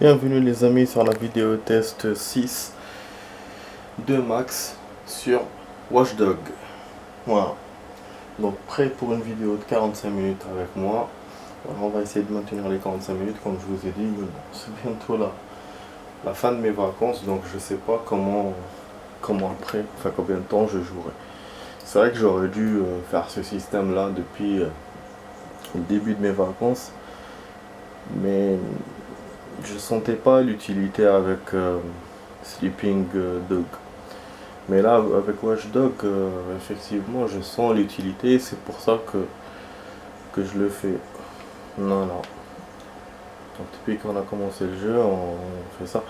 Bienvenue les amis sur la vidéo test 6 de Max sur Watch Dogs. Voilà. Donc prêt pour une vidéo de 45 minutes avec moi. Voilà, on va essayer de maintenir les 45 minutes comme je vous ai dit. Mais bon, c'est bientôt la fin de mes vacances, donc je sais pas comment après, enfin combien de temps je jouerai. C'est vrai que j'aurais dû faire ce système là depuis le début de mes vacances, mais je sentais pas l'utilité avec Sleeping Dog. Mais là, avec Watch Dog, effectivement, je sens l'utilité. C'est pour ça que je le fais. Non, non. Donc, depuis qu'on a commencé le jeu, on fait ça.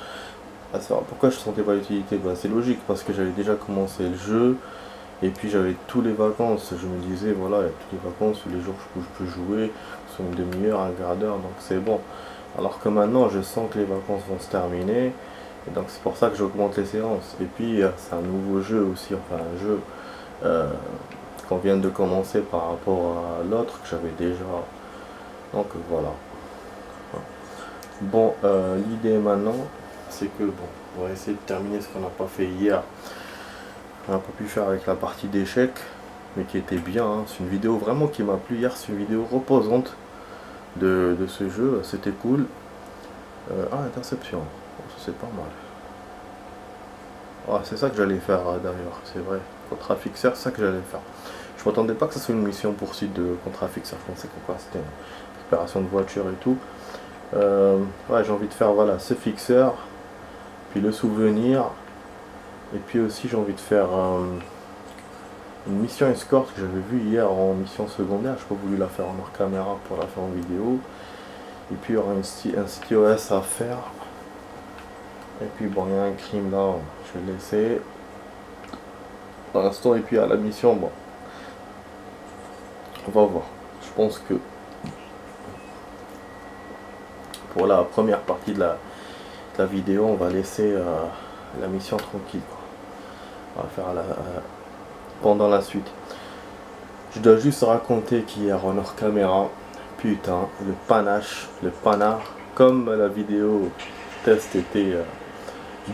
Ah, pourquoi je sentais pas l'utilité? Bah, c'est logique, parce que j'avais déjà commencé le jeu. Et puis j'avais tous les vacances. Je me disais, voilà, il y a toutes les vacances, tous les jours où je peux jouer, sur une demi-heure, un quart d'heure, donc c'est bon. Alors que maintenant, je sens que les vacances vont se terminer. Et donc c'est pour ça que j'augmente les séances. Et puis c'est un nouveau jeu aussi, enfin un jeu qu'on vient de commencer par rapport à l'autre que j'avais déjà. Donc voilà. Bon, l'idée maintenant, c'est que bon, on va essayer de terminer ce qu'on n'a pas fait hier. On n'a pas pu faire avec la partie d'échecs, mais qui était bien. Hein. C'est une vidéo vraiment qui m'a plu hier. C'est une vidéo reposante de ce jeu. C'était cool. Interception. C'est pas mal. Ah, c'est ça que j'allais faire d'ailleurs, c'est vrai. Contrat-fixeur, c'est ça que j'allais faire. Je m'attendais pas que ce soit une mission poursuite de contrat-fixeur. Je pensais que quoi, c'était une récupération de voiture et tout. Ouais, j'ai envie de faire voilà ce fixeur, puis le souvenir, et puis aussi j'ai envie de faire une mission escorte que j'avais vue hier en mission secondaire. Je n'ai pas voulu la faire en hors caméra pour la faire en vidéo. Et puis il y aura un CTOS à faire. Et puis bon, il y a un crime là, je vais le laisser pour l'instant. Et puis à la mission, bon, on va voir. Je pense que pour la première partie de la vidéo, on va laisser la mission tranquille, quoi. On va faire pendant la suite. Je dois juste raconter qu'hier en hors caméra, putain, le panache, le panard, comme la vidéo test était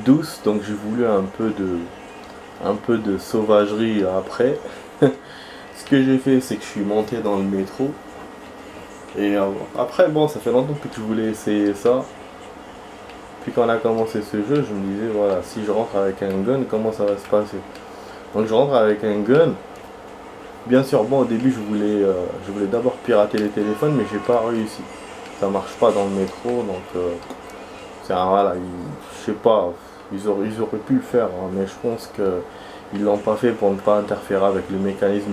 douce, donc j'ai voulu un peu de sauvagerie après. Ce que j'ai fait, c'est que je suis monté dans le métro. Et après, bon, ça fait longtemps que je voulais essayer ça. Puis quand on a commencé ce jeu, je me disais, voilà, si je rentre avec un gun, comment ça va se passer? Donc je rentre avec un gun. Bien sûr, bon, au début, je voulais d'abord pirater les téléphones, mais j'ai pas réussi. Ça marche pas dans le métro, donc voilà, je sais pas, ils auraient pu le faire, hein, mais je pense qu'ils l'ont pas fait pour ne pas interférer avec le mécanisme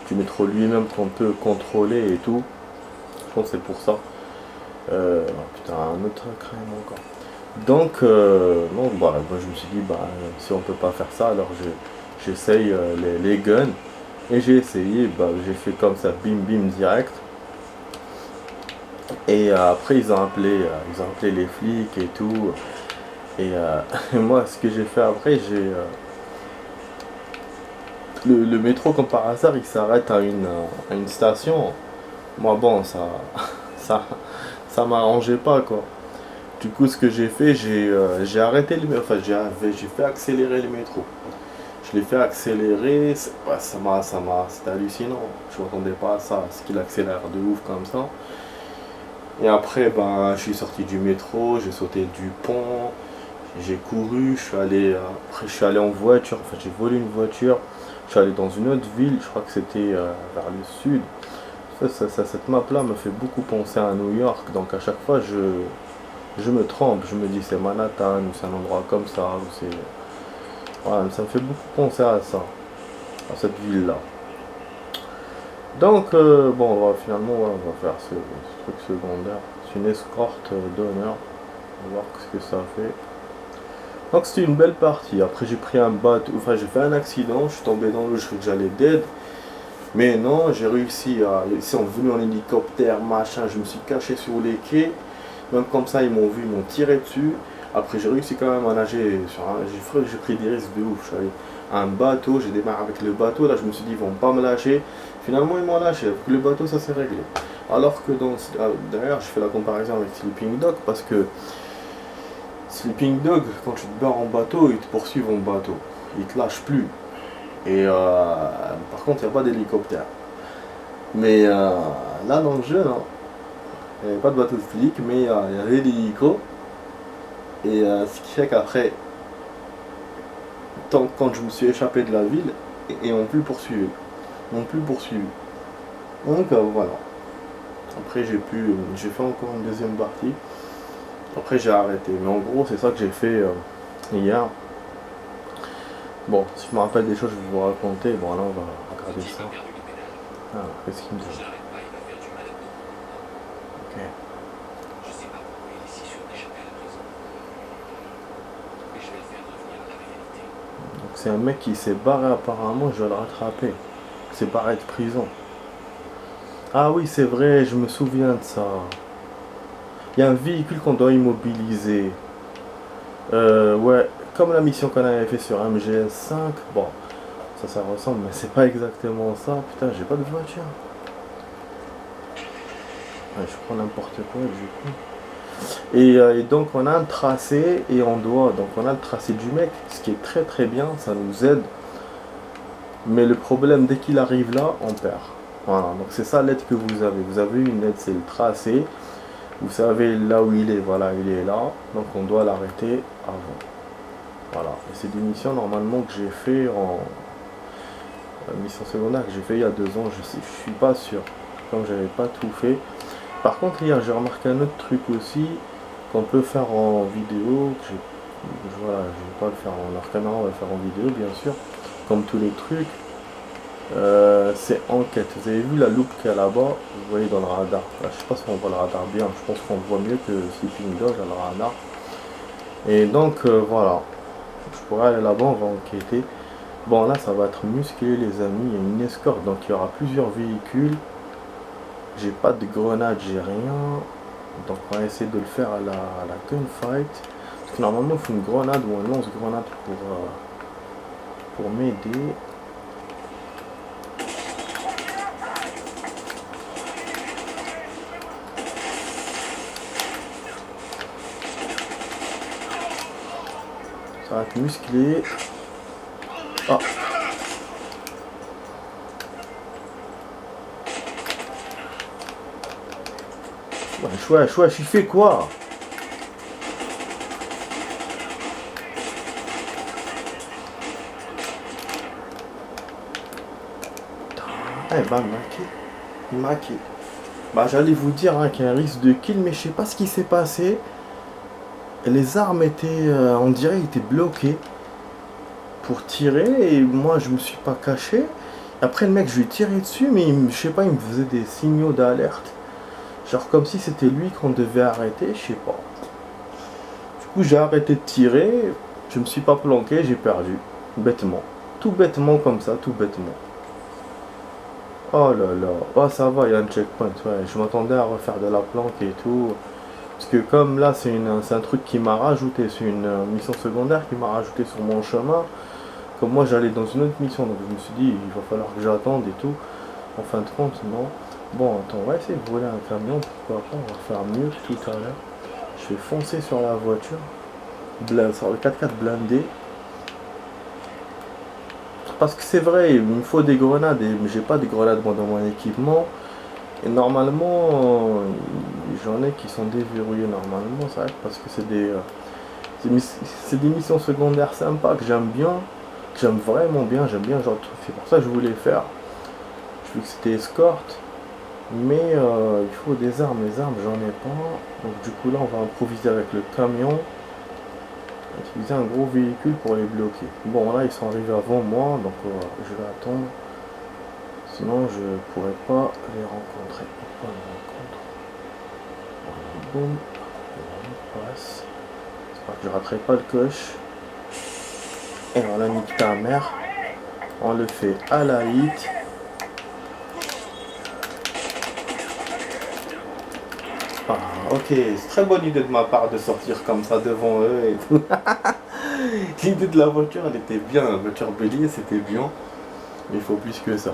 du métro lui-même qu'on peut contrôler et tout. Je pense que c'est pour ça. Putain, un autre crème encore. Donc, voilà, moi je me suis dit, bah, si on peut pas faire ça, alors j'essaye les guns. Et j'ai essayé, bah, j'ai fait comme ça, bim bim direct. Et après ils ont appelé les flics et tout. Et moi ce que j'ai fait après, le métro comme par hasard il s'arrête à une station. Moi bon ça ça m'arrangeait pas quoi. Du coup ce que j'ai fait, j'ai arrêté enfin j'ai fait accélérer le métro. Je l'ai fait accélérer, ouais, c'était hallucinant. Je m'attendais pas à ça, à ce qu'il accélère de ouf comme ça. Et après, ben, je suis sorti du métro, j'ai sauté du pont, j'ai couru, après je suis allé en voiture, enfin j'ai volé une voiture, je suis allé dans une autre ville, je crois que c'était vers le sud. Cette map là me fait beaucoup penser à New York, donc à chaque fois je me trompe, je me dis c'est Manhattan, ou c'est un endroit comme ça, ou c'est... Ouais, ça me fait beaucoup penser à ça, à cette ville là. Donc bon, finalement ouais, on va faire ce truc secondaire, c'est une escorte d'honneur, on va voir ce que ça fait. Donc c'était une belle partie. Après j'ai pris un bateau, enfin j'ai fait un accident, je suis tombé dans l'eau, je croyais que j'allais dead. Mais non, j'ai réussi à... Ils sont venus en hélicoptère, machin, je me suis caché sur les quais. Même comme ça ils m'ont vu, ils m'ont tiré dessus. Après j'ai réussi quand même à nager, j'ai pris des risques de ouf. Je suis allé à un bateau, j'ai démarré avec le bateau, là je me suis dit ils vont pas me lâcher. Finalement ils m'ont lâché, avec le bateau ça s'est réglé. Alors que d'ailleurs je fais la comparaison avec Sleeping Dog parce que Sleeping Dog, quand tu te barres en bateau, ils te poursuivent en bateau. Ils te lâchent plus. Et par contre, il n'y a pas d'hélicoptère. Mais là, dans le jeu, non. Il n'y avait pas de bateau de flic, mais il y avait des hélicos. Et ce qui fait qu'après, quand je me suis échappé de la ville, et on plus poursuivi. On plus poursuivi. Donc voilà. Après j'ai fait encore une deuxième partie. Après j'ai arrêté. Mais en gros c'est ça que j'ai fait hier. Bon, si je me rappelle des choses je vais vous raconter. Bon là on va regarder ça. Ah, qu'est-ce qu'il me dit? Ok. Donc c'est un mec qui s'est barré apparemment, je vais le rattraper. Il s'est barré de prison. Ah oui c'est vrai, je me souviens de ça. Il y a un véhicule qu'on doit immobiliser. Ouais, comme la mission qu'on avait fait sur MGS5. Bon, ça ressemble, mais c'est pas exactement ça. Putain, j'ai pas de voiture. Ouais, je prends n'importe quoi du coup. Et donc on a un tracé et donc on a le tracé du mec, ce qui est très très bien, ça nous aide. Mais le problème, dès qu'il arrive là, on perd. Voilà, donc c'est ça l'aide que vous avez. Vous avez une aide, c'est le tracé. Vous savez là où il est, voilà, il est là. Donc on doit l'arrêter avant. Voilà, et c'est des missions normalement que j'ai fait en mission secondaire que j'ai fait il y a 2 ans, je suis pas sûr, comme j'avais pas tout fait. Par contre hier j'ai remarqué un autre truc aussi qu'on peut faire en vidéo, voilà, je vais pas le faire en hors caméra, on va le faire en vidéo bien sûr, comme tous les trucs. C'est enquête. Vous avez vu la loupe qu'il y a là-bas, vous voyez dans le radar. Là, je sais pas si on voit le radar bien, je pense qu'on voit mieux que Sleeping Dog à le radar. Et donc voilà, je pourrais aller là-bas, on va enquêter. Bon là ça va être musclé les amis, il y a une escorte, donc il y aura plusieurs véhicules. J'ai pas de grenade, j'ai rien. Donc on va essayer de le faire à la gunfight. Parce que normalement il faut une grenade ou un lance-grenade pour m'aider. Ça va être musclé. Ah. Wesh, il fait quoi? Eh ben, il m'a kill. Bah j'allais vous dire hein, qu'il y a un risque de kill, mais je sais pas ce qui s'est passé. Les armes étaient, on dirait, étaient bloquées pour tirer, et moi je me suis pas caché. Après le mec, je lui ai tiré dessus, mais je sais pas, il me faisait des signaux d'alerte. Genre comme si c'était lui qu'on devait arrêter, je sais pas. Du coup j'ai arrêté de tirer, je me suis pas planqué, j'ai perdu. Bêtement. Tout bêtement comme ça, tout bêtement. Oh là là, oh ça va, il y a un checkpoint, ouais. Je m'attendais à refaire de la planque et tout. Parce que comme là c'est un truc qui m'a rajouté, c'est une mission secondaire qui m'a rajouté sur mon chemin. Comme moi j'allais dans une autre mission, donc je me suis dit il va falloir que j'attende et tout. En fin de compte, non. Bon, attends, on va essayer de voler un camion, pourquoi pas, on va faire mieux que tout à l'heure. Je vais foncer sur la voiture, sur le 4x4 blindé. Parce que c'est vrai, il me faut des grenades, mais j'ai pas de grenades moi, dans mon équipement. Et normalement, j'en ai qui sont déverrouillés normalement, c'est vrai, parce que c'est des missions secondaires sympas que j'aime bien, que j'aime vraiment bien, genre, c'est pour ça que je voulais faire. Je vu que c'était escorte, mais il faut des armes, les armes j'en ai pas, donc du coup là on va improviser avec le camion, utiliser un gros véhicule pour les bloquer. Bon là ils sont arrivés avant moi, donc je vais attendre. Sinon je pourrais pas les rencontrer. Pourquoi on les rencontre? Voilà, boum. On passe. J'espère que je raterai pas le coche. Et voilà, nique ta mère. On le fait à la hit. Ah, ok, c'est très bonne idée de ma part de sortir comme ça devant eux et tout. L'idée de la voiture, elle était bien. La voiture bélier, c'était bien. Mais il faut plus que ça.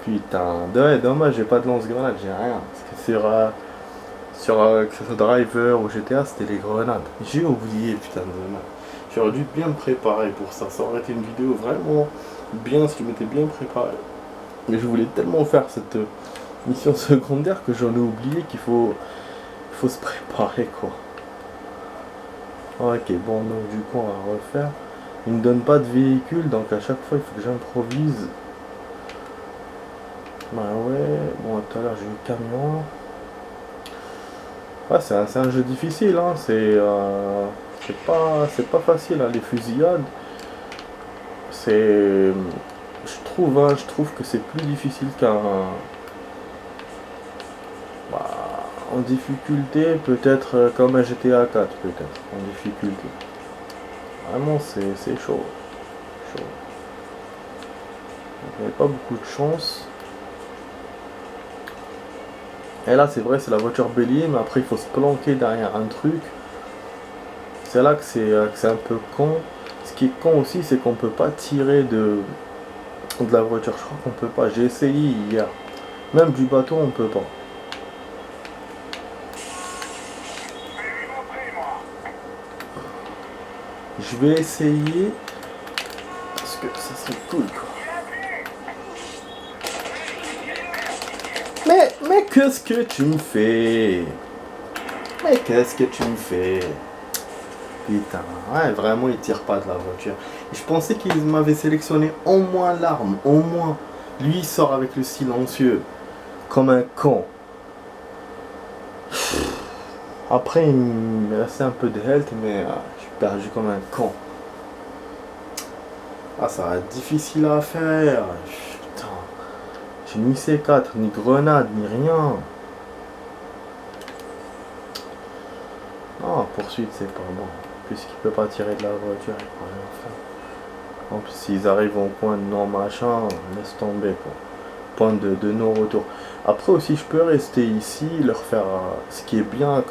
Putain, ouais, dommage, j'ai pas de lance-grenade, j'ai rien. Parce que Sur que ce soit Driver ou GTA, c'était les grenades. J'ai oublié, putain de merde. J'aurais dû bien me préparer pour ça. Ça aurait été une vidéo vraiment bien si je m'étais bien préparé. Mais je voulais tellement faire cette mission secondaire que j'en ai oublié qu'il faut se préparer quoi. Ok, bon, donc du coup, on va refaire. Il ne me donne pas de véhicule, donc à chaque fois, il faut que j'improvise. Bah ouais, bon, tout à l'heure, j'ai eu le camion. Ouais, c'est un jeu difficile, hein. C'est pas facile, hein, les fusillades. Je trouve que c'est plus difficile bah, en difficulté, peut-être comme un GTA 4, peut-être, en difficulté. Vraiment, c'est chaud. Chaud. Il n'y avait pas beaucoup de chance. Et là, c'est vrai, c'est la voiture bélier, mais après, il faut se planquer derrière un truc. C'est là que c'est un peu con. Ce qui est con aussi, c'est qu'on peut pas tirer de la voiture. Je crois qu'on peut pas. J'ai essayé hier. Même du bateau, on peut pas. Je vais essayer. Parce que ça serait cool, quoi. Mais qu'est-ce que tu me fais? Mais qu'est-ce que tu me fais? Putain, ouais, vraiment, il tire pas de la voiture. Et je pensais qu'ils m'avaient sélectionné au moins l'arme, au moins. Lui, il sort avec le silencieux, comme un con. Après, il me restait un peu de health, mais je suis perdu comme un con. Ah, ça va être difficile à faire. Putain, j'ai ni C4, ni grenade, ni rien. Non, poursuite, c'est pas bon. Puisqu'il peut pas tirer de la voiture, il peut rien faire. En plus, s'ils arrivent au point de non-machin, laisse tomber, quoi. Point de non-retour. Après aussi, je peux rester ici, leur faire ce qui est bien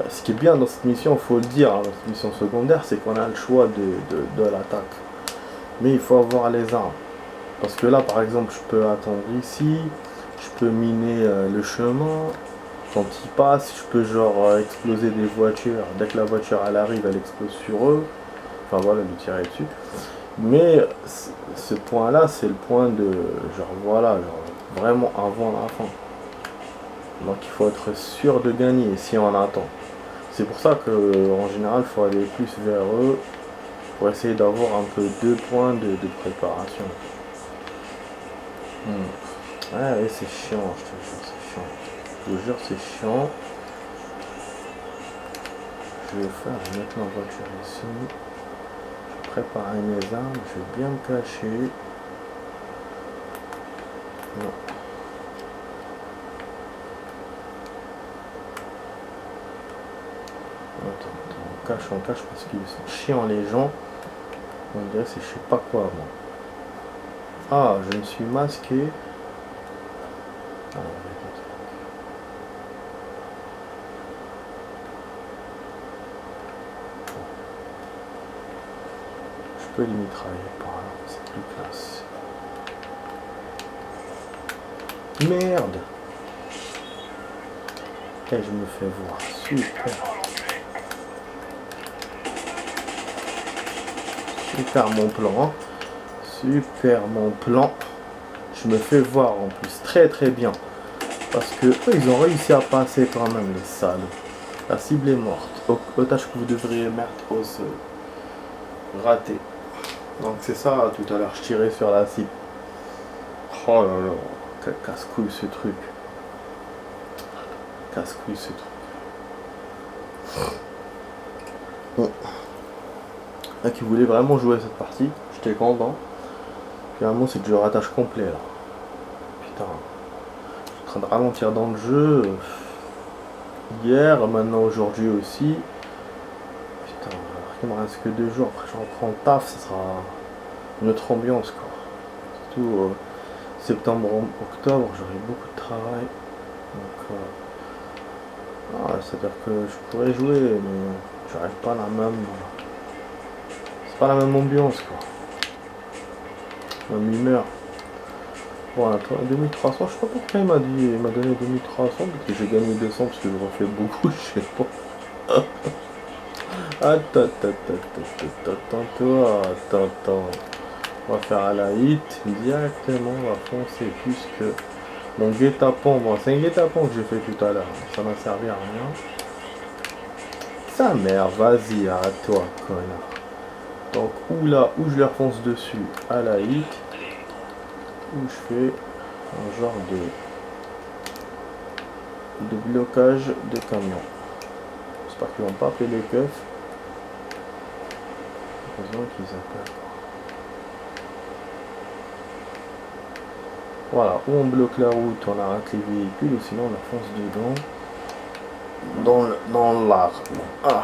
ce qui est bien dans cette mission, faut le dire, hein, dans cette mission secondaire, c'est qu'on a le choix de l'attaque. Mais il faut avoir les armes. Parce que là, par exemple, je peux attendre ici, je peux miner le chemin. Quand ils passent, je peux genre exploser des voitures. Dès que la voiture elle arrive, elle explose sur eux. Enfin voilà, lui tirer dessus. Mais ce point-là, c'est le point de genre voilà, genre vraiment avant la fin. Donc il faut être sûr de gagner si on attend. C'est pour ça que en général, il faut aller plus vers eux pour essayer d'avoir un peu 2 points de préparation. Ouais, c'est chiant, je te jure, c'est chiant. Je te jure, c'est chiant. Je vais mettre ma voiture ici. Je vais préparer mes armes, je vais bien me cacher. Non. Attends, on cache parce qu'ils sont chiants les gens. On dirait c'est je sais pas quoi moi. Ah, je me suis masqué. Ah, je peux les mitrailler par là, c'est plus classe. Merde! Et je me fais voir. Super! Super mon plan. Super mon plan. Je me fais voir en plus. Très très bien. Parce que eux, ils ont réussi à passer quand même, les salauds. La cible est morte. Otage que vous devriez mettre au sol. Raté. Donc c'est ça, tout à l'heure, je tirais sur la cible. Oh là là, quel casse-couille ce truc. Casse-couille ce truc. Bon. Là qui voulait vraiment jouer cette partie, j'étais content. Finalement c'est du ratage complet là. Putain. Je suis en train de ralentir dans le jeu. Hier, maintenant aujourd'hui aussi. Putain, il me reste que 2 jours. Après j'en prends le taf, ça sera une autre ambiance quoi. Surtout septembre, octobre, j'aurai beaucoup de travail. Donc c'est-à-dire que je pourrais jouer, mais j'aurais pas la même. C'est pas la même ambiance quoi. Même humeur. Bon, attends, 2300, je sais pas pourquoi il m'a donné 2300, parce que j'ai gagné 200 parce que je refais beaucoup, je sais pas. Attends. On va faire à la hit directement, on va foncer puisque mon guet-apens, bon c'est un guet-apens que j'ai fait tout à l'heure, ça m'a servi à rien. Sa mère, vas-y, arrête-toi, connard. Donc ou là, où je les refonce dessus à la hit, ou je fais un genre de blocage de camion. J'espère qu'ils vont pas appeler les keufs. Heureusement qu'ils appellent. Voilà, ou on bloque la route, on arrête les véhicules, ou sinon on la fonce dedans. Dans l'art. Ah,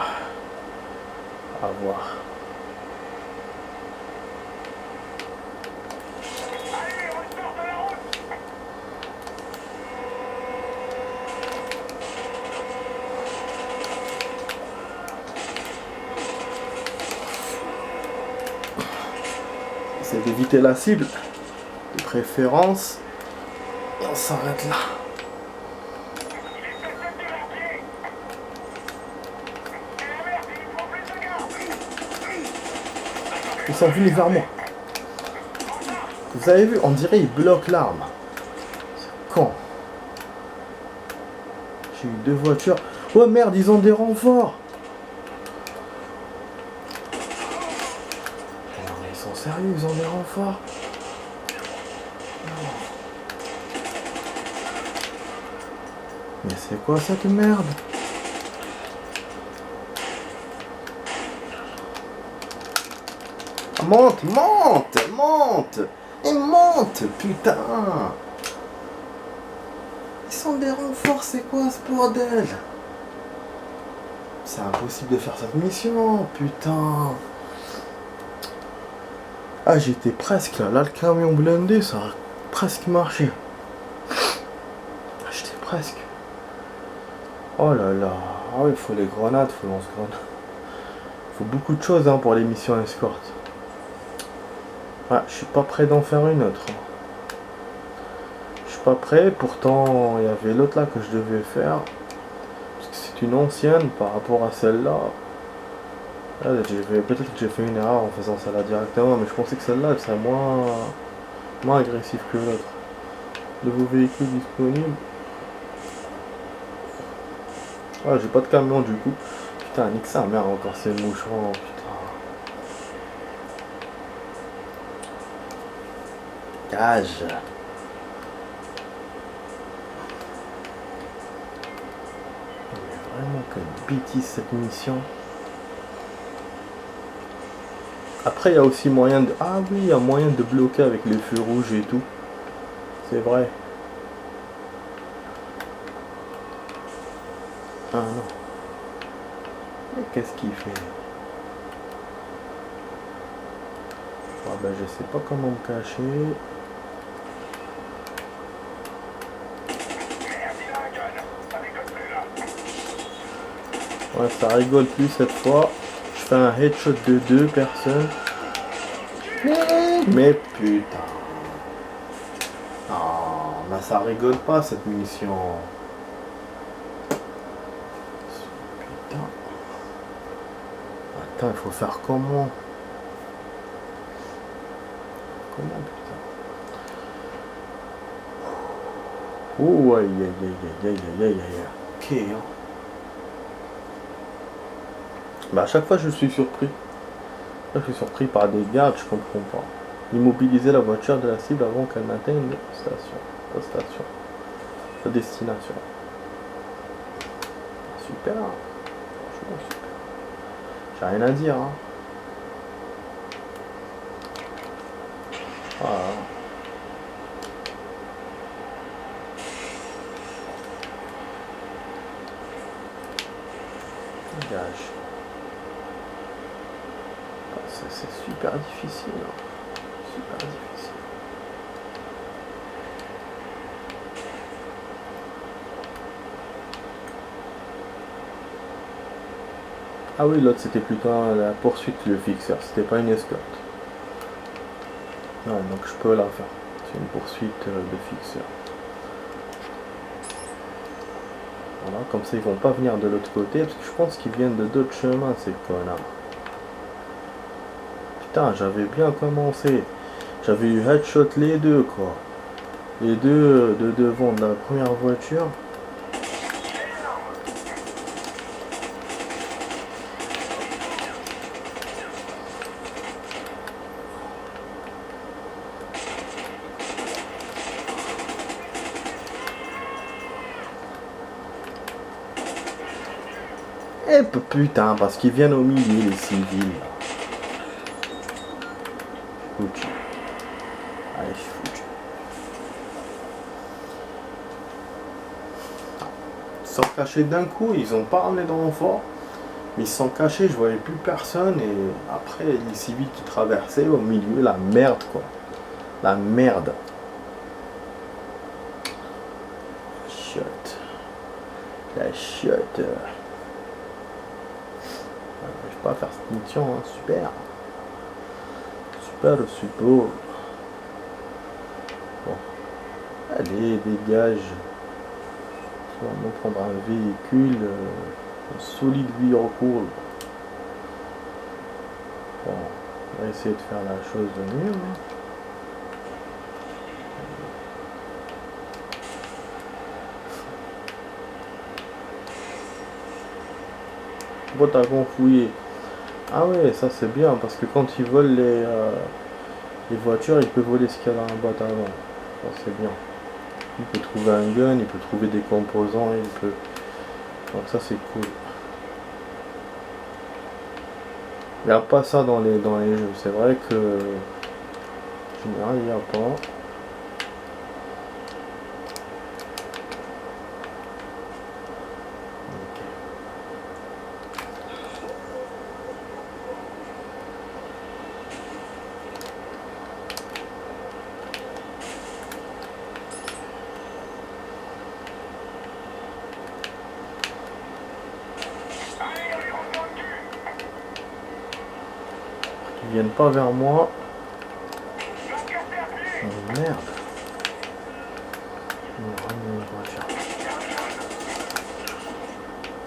à voir. C'est d'éviter la cible, de préférence, et on s'arrête là. Ils sont venus vers moi. Vous avez vu, on dirait ils bloquent l'arme. C'est con. J'ai eu 2 voitures. Oh merde, ils ont des renforts. Non, ils sont sérieux, ils ont des renforts. Mais c'est quoi cette merde? Monte, et monte, putain. Ils sont des renforts, c'est quoi ce bordel? C'est impossible de faire cette mission, putain. Ah, j'étais presque là, le camion blindé, ça a presque marché. J'étais presque. Oh là là, ah oui, il faut les grenades, il faut lance-grenades. Il faut beaucoup de choses pour les missions escorte. Ah, je suis pas prêt d'en faire une autre. Je suis pas prêt, pourtant il y avait l'autre là que je devais faire. Parce que c'est une ancienne par rapport à celle-là. Peut-être que j'ai fait une erreur en faisant celle-là directement, mais je pensais que celle-là elle serait moins agressive que l'autre. De vos véhicules disponibles. Ah, j'ai pas de camion du coup. Putain, nique sa mère encore ces moucherons, putain. Cage. Vraiment quelle bêtise cette mission. Après il y a aussi moyen de... Ah oui, il y a moyen de bloquer avec les feux rouges et tout. C'est vrai. Ah non. Mais qu'est-ce qu'il fait? Ah ben je sais pas comment me cacher. Ouais, ça rigole plus cette fois. Je fais un headshot de 2 personnes. Mais putain. Non, mais ça rigole pas cette mission. Putain. Attends, il faut faire comment? Comment putain? Oh aïe aïe aïe aïe aïe aïe aïe. Ok hein. Bah à chaque fois je suis surpris. Je suis surpris par des gardes, je comprends pas. Immobiliser la voiture de la cible avant qu'elle n'atteigne sa destination. Super. Franchement super. J'ai rien à dire hein. Voilà. Dégage. C'est super difficile. Super difficile. Ah oui, l'autre c'était plutôt la poursuite, le fixeur. C'était pas une escorte. Non, donc je peux la faire. C'est une poursuite de fixeur. Voilà, comme ça ils vont pas venir de l'autre côté, parce que je pense qu'ils viennent de d'autres chemins, ces connards. Putain, j'avais bien commencé. J'avais eu headshot les deux, quoi. Les deux de devant de la première voiture. Et putain, parce qu'ils viennent au milieu, les civils. Foutu. Allez, foutu. Ils sont cachés d'un coup, ils ont pas ramené de renfort. Mais ils sont cachés, je voyais plus personne. Et après, les civils qui traversaient au milieu, la merde, quoi. La merde. Chiotte. La chiotte. J'arrive pas à faire cette mission, hein. Super. Super, super. Bon. Allez, dégage. On va nous prendre un véhicule. Un solide véhicule. Bon. On va essayer de faire la chose de mieux. Hein. Boîte à gonfouiller. Ah ouais, ça c'est bien parce que quand ils volent les voitures, il peut voler ce qu'il y a dans la boîte à avant. Ça c'est bien. Il peut trouver un gun, il peut trouver des composants, il peut. Donc ça c'est cool. Il n'y a pas ça dans les jeux. C'est vrai que en général il n'y a pas. Ils viennent pas vers moi. Oh merde.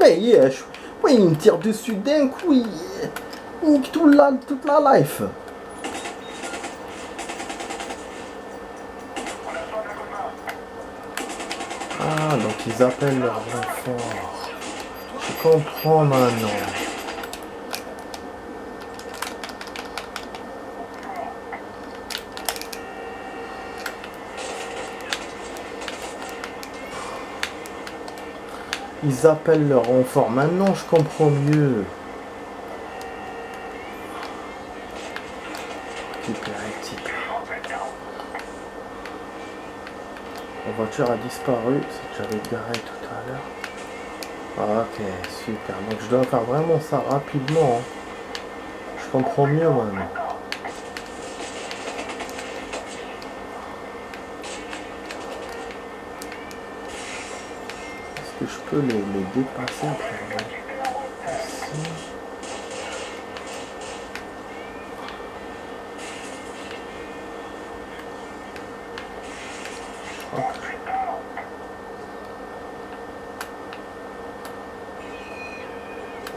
Mais yesh. Ouais, il me tire dessus d'un coup. Il nique toute la life. Ah, donc ils appellent leur renfort. Je comprends maintenant. Ils appellent leur renfort. Maintenant, je comprends mieux. Super éthique. La voiture a disparu. C'est que j'avais garé tout à l'heure. Ah, ok, super. Donc, je dois faire vraiment ça rapidement. Hein. Je comprends mieux maintenant. Que je peux les dépasser après. Ici. Okay.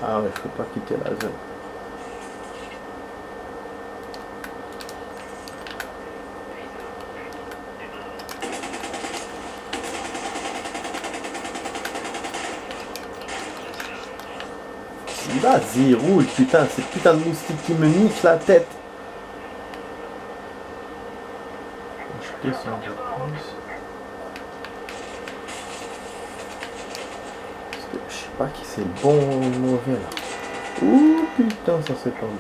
Ah ouais, je peux pas quitter la zone. Vas-y, roule, putain, c'est putain de moustique qui me nique la tête. Je descends de plus. Je sais pas qui c'est bon ou mauvais là. Ouh putain, ça c'est pas bon.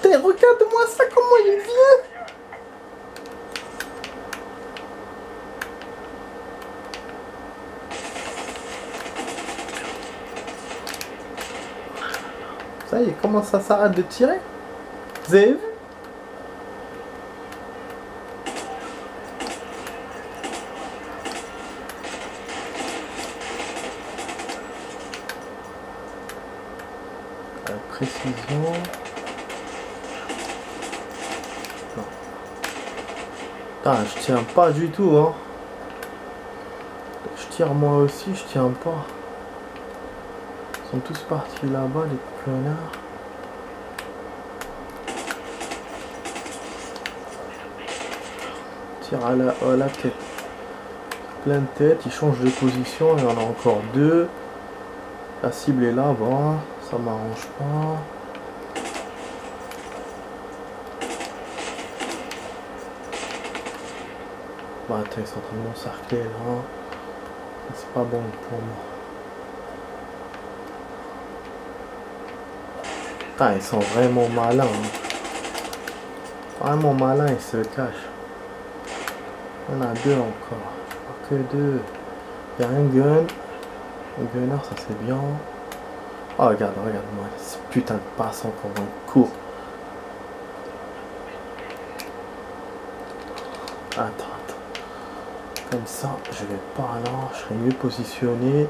Putain, regarde-moi ça, comment il vient. Ça y est, comment ça s'arrête de tirer? Vous avez vu? Avec précision. Non. Putain, je tiens pas du tout, hein. Je tire moi aussi, je tiens pas. Ils sont tous partis là-bas, les connards. Tire à la tête. Pleine tête, il change de position, il y en a encore deux. La cible est là, bon, ça m'arrange pas. Bah attends, ils sont en train de m'encercler là. C'est pas bon pour moi. Putain, ils sont vraiment malins. Hein. Vraiment malins, ils se cachent. Il y en a deux encore. Pas que deux. Il y a un gun. Un gunner, ça c'est bien. Oh, regarde-moi. Ce putain de passant pour un court. Attends. Comme ça, je vais par là. Je serai mieux positionné.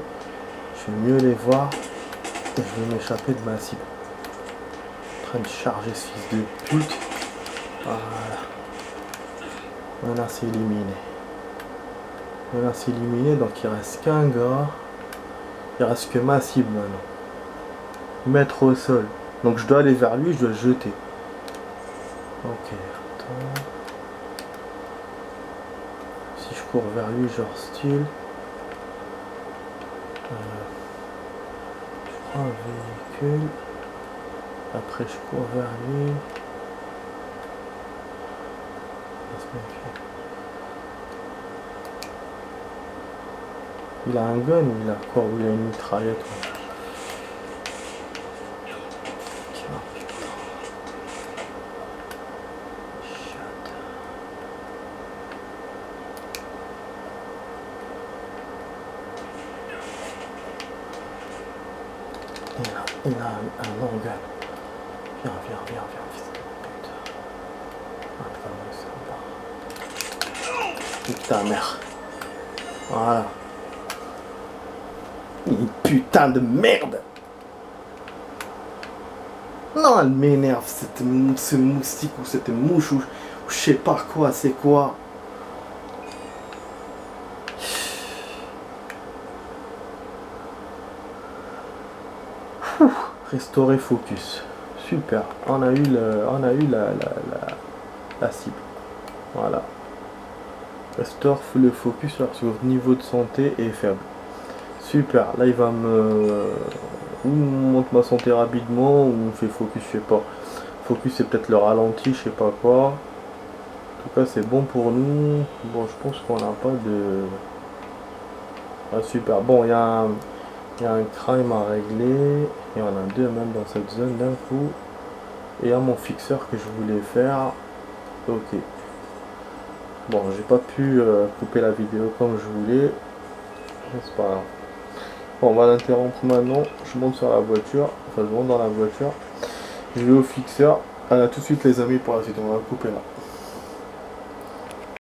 Je vais mieux les voir. Et je vais m'échapper de ma cible. En train de charger ce fils de pute. Voilà. Voilà, c'est éliminé. Voilà, c'est éliminé. Donc il reste qu'un gars. Il reste que ma cible maintenant. Mettre au sol. Donc je dois aller vers lui, je dois le jeter. Ok, attends. Si je cours vers lui, genre style. Je prends un véhicule. Après je cours vers lui. Il a un gun ou il a quoi? Ou il a une mitraillette? Ouais. Il a un long gun. Viens, fils de pute. Nique ta mère. Voilà. Une putain de merde. Non, elle m'énerve, ce moustique ou cette mouche ou je sais pas quoi, c'est quoi. Restaurer focus. Super. On a eu la cible. Voilà. Restore le focus lorsque votre niveau de santé est faible. Super. Là, il va me... Ou monte ma santé rapidement, ou on fait focus, je sais pas. Focus, c'est peut-être le ralenti, je sais pas quoi. En tout cas, c'est bon pour nous. Bon, je pense qu'on n'a pas de... Ah, super. Bon, il y a un crime à régler. Il y en a deux même dans cette zone d'un coup. Et il y a mon fixeur que je voulais faire. Ok. Bon, j'ai pas pu couper la vidéo comme je voulais. C'est pas grave. Bon, on va l'interrompre maintenant. Je monte sur la voiture. Enfin, je monte dans la voiture. Je vais au fixeur. À tout de suite les amis pour la suite. On va couper là.